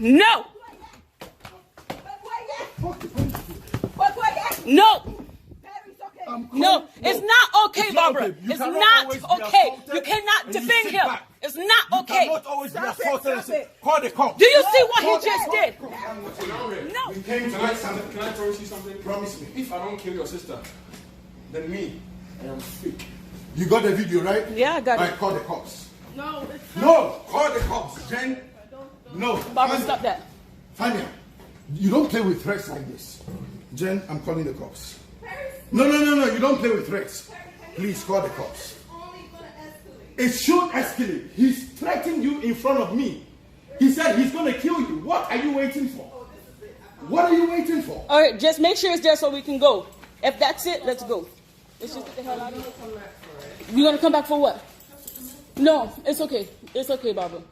No. No. No, it's not okay, Barbara. It's not okay. You cannot defend him. It's not okay. Call the cops. Do you see what he just did? No. Can I promise you something? Promise me. If I don't kill your sister, then me, I am fake. You got the video, right? Yeah, I got it. Right, call the cops. No, Call the cops, Jen. No. Barbara, stop that. Fania, you don't play with threats like this. Jen, I'm calling the cops. No, you don't play with threats. Please call the cops. It should escalate. He's threatening you in front of me. He said he's going to kill you. What are you waiting for? What are you waiting for? All right, just make sure it's there so we can go. If that's it, let's go. Let's just get the hell out of here. You're going to come back for what? No, it's okay. It's okay, Barbara.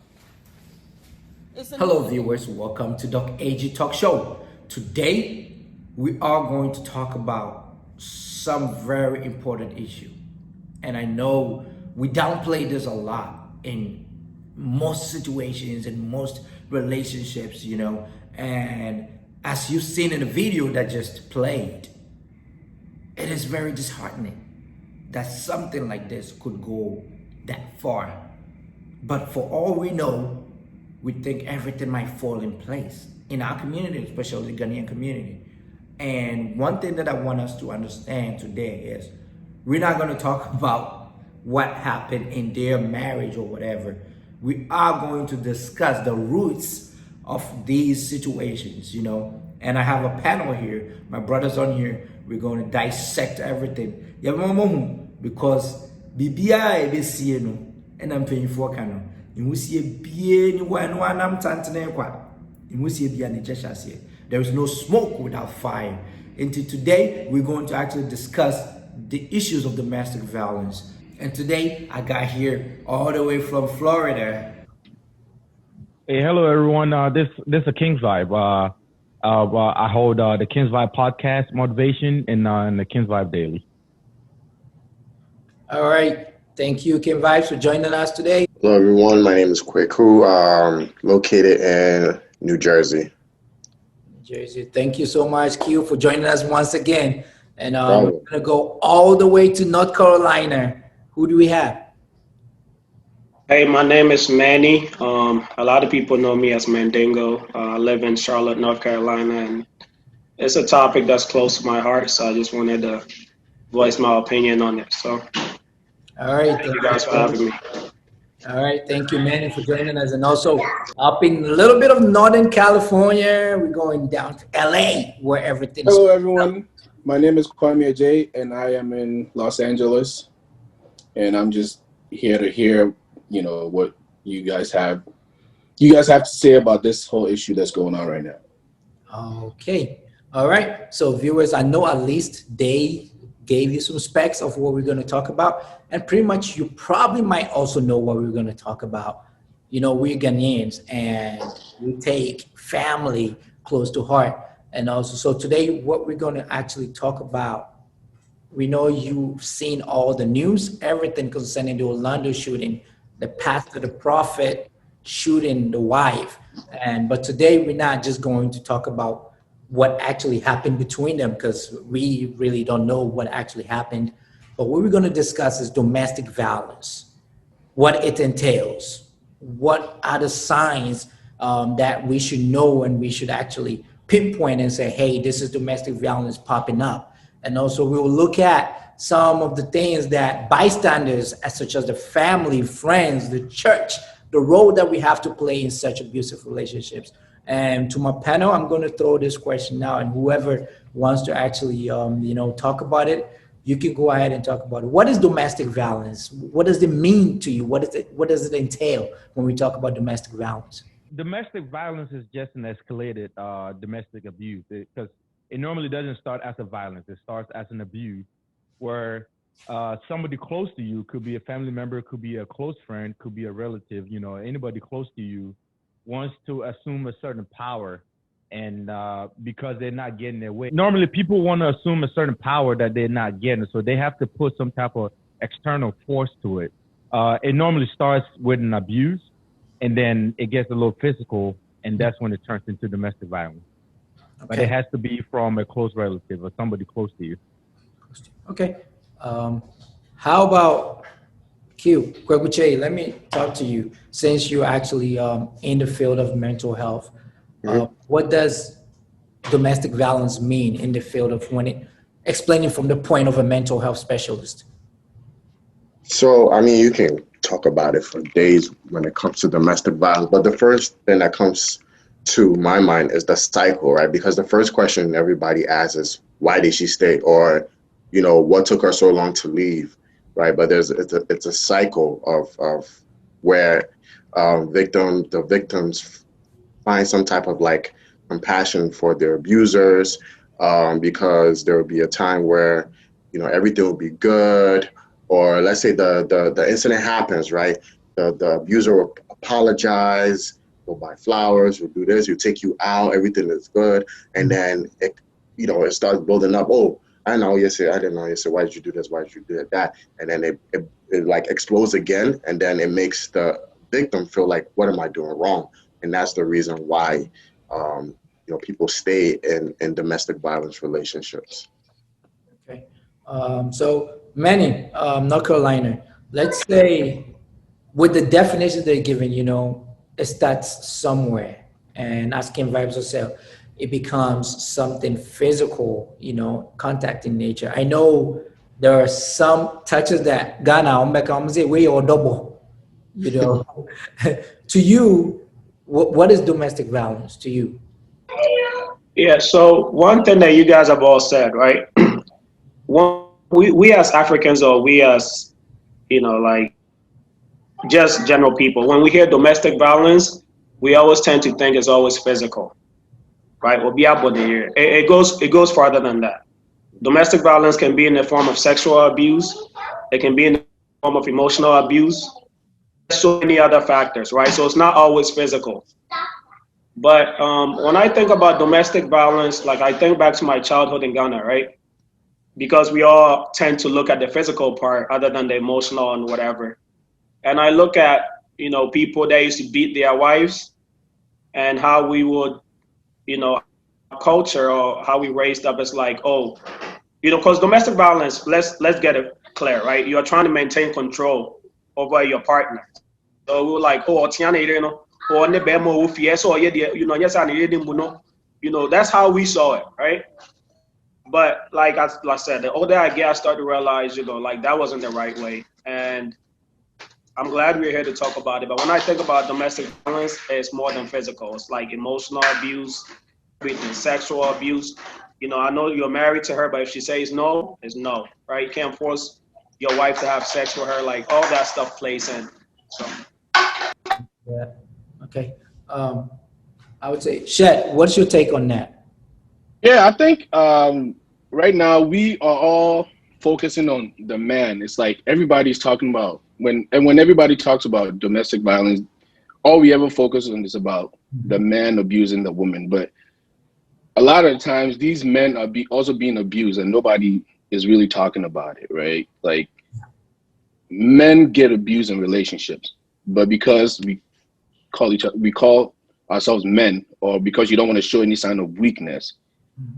Hello viewers, welcome to Doc AG Talk Show. Today, we are going to talk about some very important issue. And I know we downplay this a lot in most situations, in most relationships, you know. And as you've seen in the video that just played, it is very disheartening that something like this could go that far. But for all we know, we think everything might fall in place in our community, especially the Ghanaian community. And one thing that I want us to understand today is we're not going to talk about what happened in their marriage or whatever. We are going to discuss the roots of these situations, you know. And I have a panel here. My brother's on here. We're going to dissect everything. Because Bibia is and I'm paying for Kano. You see a bien one I'm tanting. You see a bien there is no smoke without fire. And today, we're going to actually discuss the issues of domestic violence. And today, I got here all the way from Florida. Hey, hello everyone. This is a King's Vibe. I hold the King's Vibe podcast, Motivation, and the King's Vibe Daily. All right. Thank you, Kim Vibes, for joining us today. Hello everyone. My name is Kweku, located in New Jersey. Thank you so much, Q, for joining us once again. And we're going to go all the way to North Carolina. Who do we have? Hey, my name is Manny. A lot of people know me as Mandingo. I live in Charlotte, North Carolina, and it's a topic that's close to my heart, so I just wanted to voice my opinion on it. So, all right. Thank you guys for having me. All right, thank you, Manny, for joining us. And also up in a little bit of Northern California, we're going down to LA, where everything is. Hello, everyone. My name is Kwame Ajay, and I am in Los Angeles. And I'm just here to hear, you know, what you guys have to say about this whole issue that's going on right now. Okay. All right. So viewers, I know at least they gave you some specs of what we're going to talk about. And pretty much you probably might also know what we're going to talk about. You know, we're Ghanaians and we take family close to heart. And also, so today what we're going to actually talk about, we know you've seen all the news, everything concerning the Orlando shooting, the pastor, the prophet shooting the wife. But today we're not just going to talk about what actually happened between them, because we really don't know what actually happened. But what we're going to discuss is domestic violence, what it entails, what are the signs that we should know and we should actually pinpoint and say, hey, this is domestic violence popping up. And also we will look at some of the things that bystanders, such as the family, friends, the church, the role that we have to play in such abusive relationships. And to my panel, I'm going to throw this question now, and whoever wants to actually, talk about it, you can go ahead and talk about it. What is domestic violence? What does it mean to you? What does it entail when we talk about domestic violence? Domestic violence is just an escalated domestic abuse, because it normally doesn't start as a violence. It starts as an abuse where somebody close to you, could be a family member, could be a close friend, could be a relative, anybody close to you, wants to assume a certain power, and because they're not getting their way. Normally people want to assume a certain power that they're not getting, so they have to put some type of external force to it. It normally starts with an abuse, and then it gets a little physical, and that's when it turns into domestic violence. Okay. But it has to be from a close relative or somebody close to you. Okay. How about Q? Kwebuche, let me talk to you. Since you're actually in the field of mental health, what does domestic violence mean in the field of explaining from the point of a mental health specialist? So, I mean, you can talk about it for days when it comes to domestic violence, but the first thing that comes to my mind is the cycle, right? Because the first question everybody asks is, why did she stay? Or, you know, what took her so long to leave, right? But it's a cycle of where the victims find some type of like compassion for their abusers, because there will be a time where, you know, everything will be good. Or let's say the incident happens, right? The abuser will apologize, will buy flowers, will do this, will take you out, everything is good. And then it starts building up. Oh, I didn't know yesterday, why did you do this? Why did you do that? And then it like explodes again. And then it makes the victim feel like, what am I doing wrong? And that's the reason why, people stay in domestic violence relationships. Okay. So Manny, North Carolina, let's say with the definition they're given, it starts somewhere, and as Kim Vibes herself, it becomes something physical, contact in nature. I know there are some touches that Ghana, say way or double, to you, what is domestic violence to you? Yeah, so one thing that you guys have all said, right? We as Africans, or we as, like just general people, when we hear domestic violence, we always tend to think it's always physical, right? It goes farther than that. Domestic violence can be in the form of sexual abuse. It can be in the form of emotional abuse. So many other factors, right? So it's not always physical. But when I think about domestic violence, like I think back to my childhood in Ghana, right? Because we all tend to look at the physical part other than the emotional and whatever. And I look at, people that used to beat their wives and how we would, culture or how we raised up is like, because domestic violence, let's get it clear, right? You're trying to maintain control over your partner. So we were like, that's how we saw it, right? But like I said, the older I get, I start to realize, like that wasn't the right way. And I'm glad we're here to talk about it. But when I think about domestic violence, it's more than physical. It's like emotional abuse, everything, sexual abuse. I know you're married to her, but if she says no, it's no, right? You can't force your wife to have sex with her. Like all that stuff plays in. So. Yeah. Okay. I would say, Shet, what's your take on that? Yeah, I think right now we are all focusing on the man. It's like everybody's talking about when everybody talks about domestic violence, all we ever focus on is about the man abusing the woman. But a lot of times these men are also being abused and nobody is really talking about it, right? Like men get abused in relationships, but because we call ourselves men, or because you don't want to show any sign of weakness,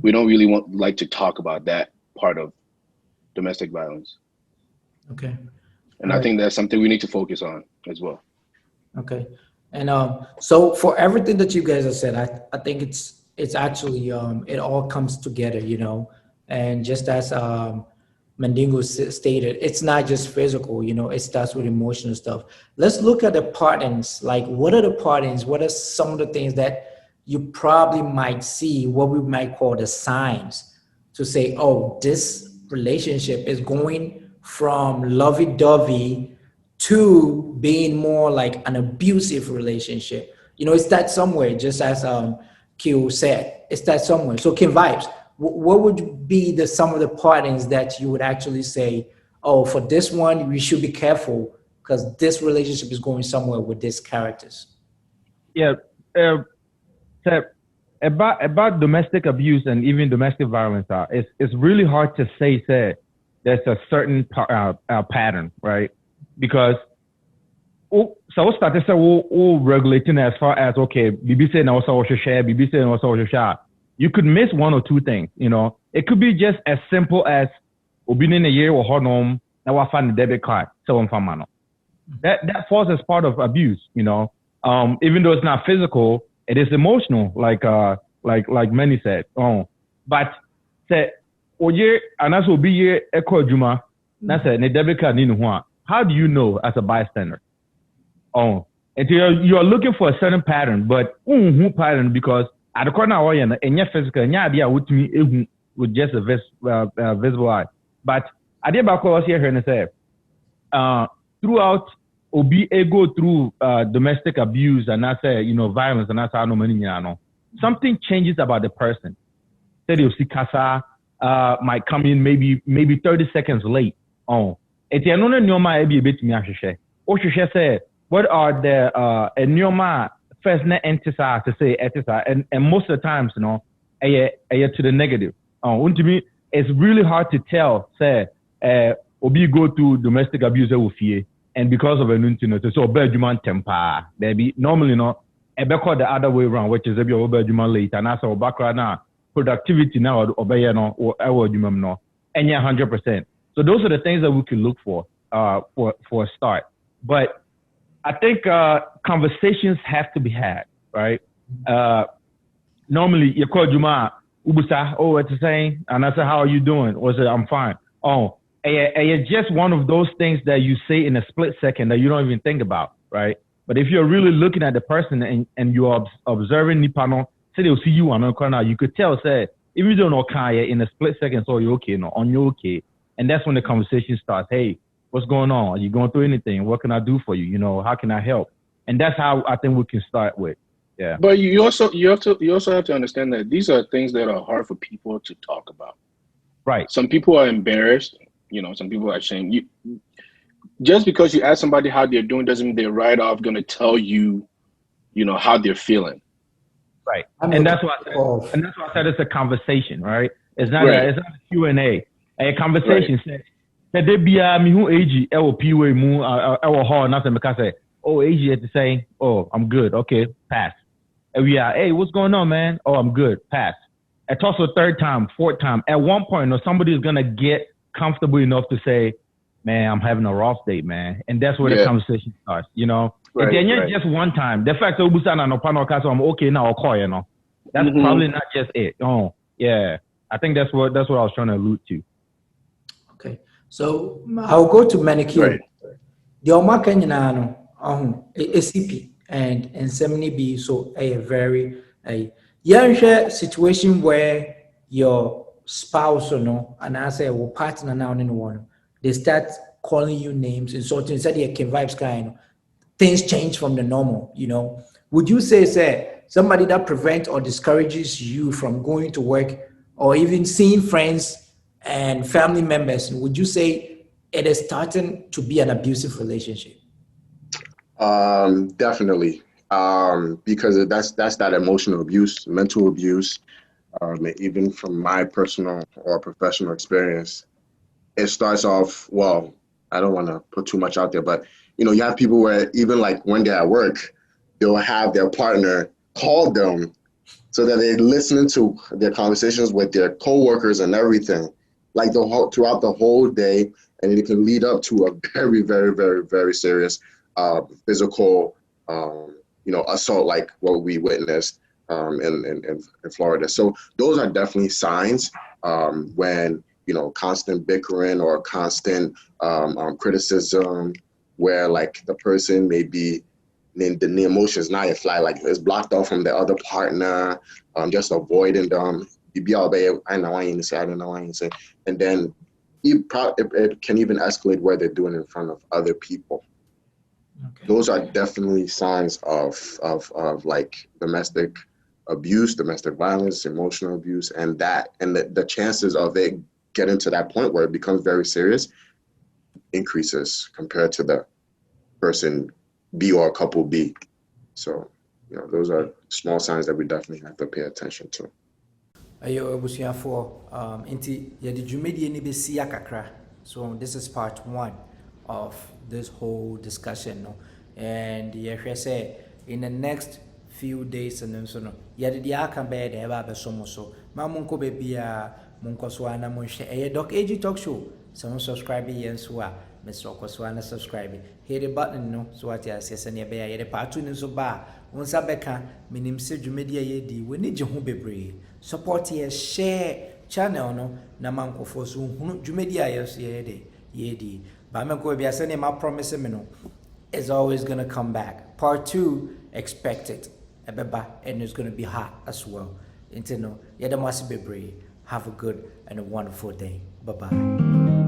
we don't really like to talk about that part of domestic violence. Okay. And I think that's something we need to focus on as well. Okay. And so for everything that you guys have said, I think it's actually it all comes together, and just as Mandingo stated, it's not just physical, it starts with emotional stuff. Let's look at the patterns. Like, what are the patterns? What are some of the things that you probably might see, what we might call the signs to say, oh, this relationship is going from lovey-dovey to being more like an abusive relationship. It starts somewhere, just as Q said, it starts somewhere. So Kim Vibes, what would be some of the patterns that you would actually say, oh, for this one, we should be careful because this relationship is going somewhere with these characters? Yeah. About domestic abuse and even domestic violence, it's really hard to say there's a certain pattern, right? Because so what started say regulating as far as okay, BBC now also share, BBC now also share. You could miss one or two things, you know. It could be just as simple as being in a year or home now I find the debit card, so on famano. That falls as part of abuse, you know. Even though it's not physical, it is emotional, like many said. But say oye anas obi ye eko adwuma na say ne debit card ni ho a, how do you know as a bystander? And you're looking for a certain pattern, but who pattern because at the corner of your physical, with just a visible eye. But I did back was here and say, throughout Obi go through domestic abuse and I say, you know, violence and that's how no money, something changes about the person. Say you see Kasa might come in maybe 30 seconds late. It's another nyoma be a bit me ashe. O say what are the nyoma first net entails to say entails and most of the times, you know, to the negative. To me, it's really hard to tell. Say, obi go through domestic abuse and because of an internet, so bad human temper. Baby, normally no, a call the other way around, which is a bit human late, and that's our background now. Productivity now, obey no, or our human no, and 100%. So those are the things that we can look for a start. But I think conversations have to be had, right? Normally, you call Juma, Ubusa, oh, it's the same. And I said, how are you doing? Or say, I'm fine. It's just one of those things that you say in a split second that you don't even think about, right? But if you're really looking at the person and you're observing Nipano, say they'll see you on a corner, you could tell, say, if you don't know Kaya in a split second, so you're okay, no, on you okay. And that's when the conversation starts. Hey, what's going on? Are you going through anything? What can I do for you? You know, how can I help? And that's how I think we can start with. Yeah. But you also have to understand that these are things that are hard for people to talk about. Right. Some people are embarrassed. You know, some people are ashamed. Just because you ask somebody how they're doing doesn't mean they're right off going to tell you, you know, how they're feeling. Right. And that's why I said it's a conversation, right? It's not a Q&A. A conversation says, there be me who age LP mu hall nothing because say, oh, age at the same, oh, I'm good. Okay, pass. And we are, hey, what's going on, man? Oh, I'm good. Pass. I toss a third time, fourth time. At one point, somebody is gonna get comfortable enough to say, man, I'm having a rough date, man. And that's where the conversation starts, you know? Right, and then just one time. The fact that I'm okay now, I'll call you, know. That's probably not just it. Oh, yeah. I think that's what I was trying to allude to. Okay. So I'll go to manicure. The Oma Kenyano, ACP and Semini B, so a very young situation where your spouse or no, and I say, well, partner now in one, they start calling you names, insulting, said yeah, vibes kind, things change from the normal, you know. Would you say somebody that prevents or discourages you from going to work or even seeing friends and family members, would you say it is starting to be an abusive relationship? Definitely. Because that's that emotional abuse, mental abuse. Even from my personal or professional experience, it starts off, well, I don't want to put too much out there, but you know, you have people where even like when they're at work, they'll have their partner call them so that they're listening to their conversations with their coworkers and everything, like throughout the whole day, and it can lead up to a very, very, very, very serious physical, assault, like what we witnessed in Florida. So those are definitely signs when, you know, constant bickering or constant criticism, where like the person may be the emotions not a fly, like it's blocked off from the other partner, just avoiding them. I know I ain't say, I don't know I ain't say, and then it can even escalate where they're doing it in front of other people. Okay. Those are definitely signs of like domestic abuse, domestic violence, emotional abuse, and the chances of it getting to that point where it becomes very serious increases compared to the person B or couple B. So, you know, those are small signs that we definitely have to pay attention to. So this is part one of this whole discussion. and say in the next few days and so no yet the aka be the eba so ma munko be bia munko so ana mo hwe Doc AG Talk Show so subscribe yen so a Mr. Okoswana subscribe hit the button no so what you say ne be ya the part 2 so ba wonsa beka minim se dwumedi ye di we ni je ho bebre support ye share channel no na mankofo so hunu dwumedi ye so ye di ba me ko bia se ne ma promise me no is always going to come back. Part 2 expected ebeba and it's going to be hot as well. Have a good and a wonderful day. Bye bye.